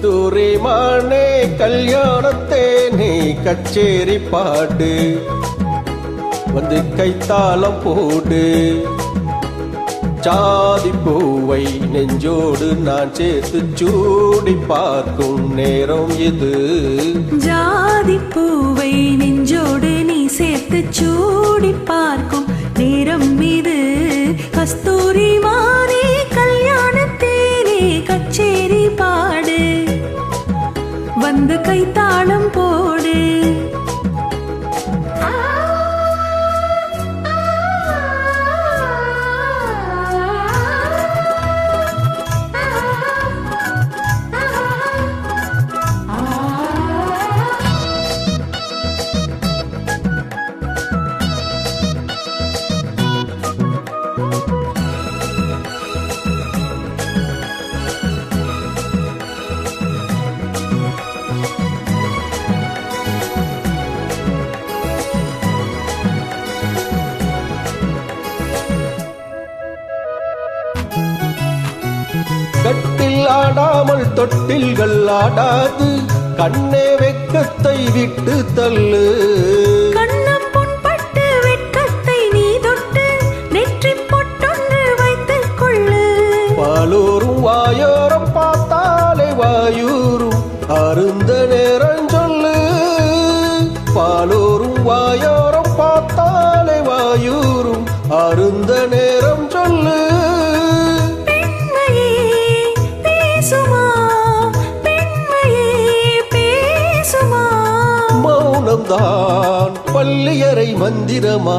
கஸ்தூரி மானே கல்யாணத்தேனே கச்சேரி பாடு வந்து கைத்தாளம் போடு ஜாதி பூவை நெஞ்சோடு நான் சேர்த்து சூடி பார்க்கும் நேரம் இது ஜாதி பூவை நெஞ்சோடு நீ சேர்த்து சூடி பார்க்கும் நேரம் இது கஸ்தூரி மானே கல்யாணத்தேனே கச்சேரி பாடு வந்து கைத்தாளம் போடு கட்டில் ஆடாமல் தொட்டில்கள் ஆடாது கண்ணே வெக்கத்தை விட்டு தள்ளு கண்ணம் புண்பட்டு வெட்கத்தை நீ தொட்டு நெற்றி பொட்டொன்று வைத்துக் கொள்ளு பாலூரும் வாயோரம் பார்த்தாலே வாயூரும் அருந்த நேரம் சொல்லு பாலூரும் வாயோரம் பார்த்தாலே வாயூரும் அருந்த நேரம் சொல்லு மௌனம்தான் பள்ளியறை மந்திரமா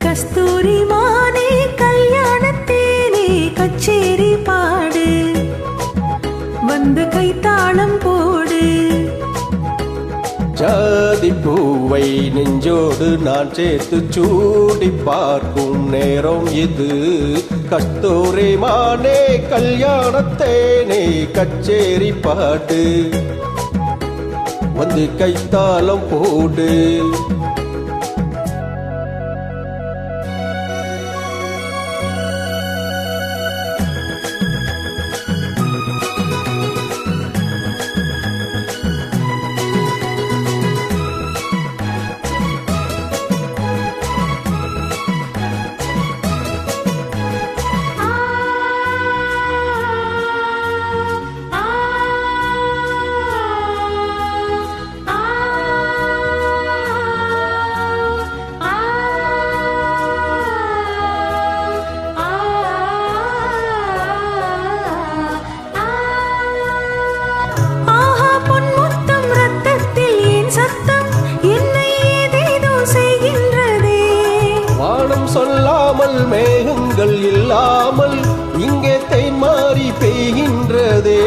கஸ்தூரி மானே கல்யாணத்தேனே கச்சேரி பாடு வந்து கைத்தாளம் போடு ஜாதி பூவை நெஞ்சோடு நான் சேர்த்து சூடி பார்க்கும் நேரம் இது கஸ்தூரி மானே கல்யாணத்தேனே கச்சேரி பாடு வந்து கைத்தாளம் போடு சொல்லாமல் மேகங்கள் இல்லாமல் இங்கே தேன்மாறி பெய்கின்றதே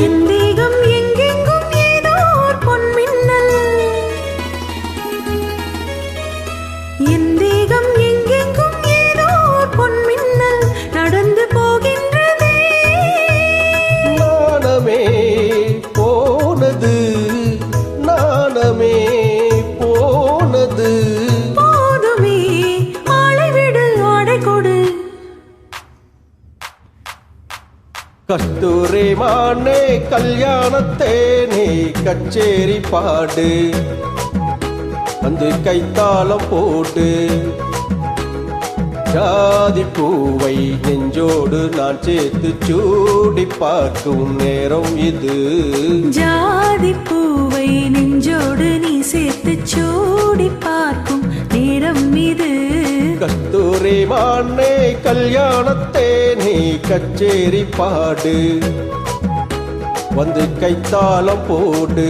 என் தேகம் எங்கெங்கும் ஏதோ பொன்மின்னல் என் தேகம் எங்கெங்கும் ஏதோ பொன்மின்னல் நடந்து போகின்றதே நாணமே போனது நாணமே போனது கஸ்தூரி மானே கல்யாணத்தேனே கச்சேரி பாடு வந்து கைத்தாளம் போடு ஜாதி பூவை நெஞ்சோடு நான் சேர்த்து சூடி பார்க்கும் நேரம் இது ஜாதி பூவை நெஞ்சோடு நீ சேர்த்து சூடி பார்க்கும் நேரம் இது கஸ்தூரி மானே கல்யாணத்தேனே கச்சேரி பாடு வந்து கைத்தாளம் போடு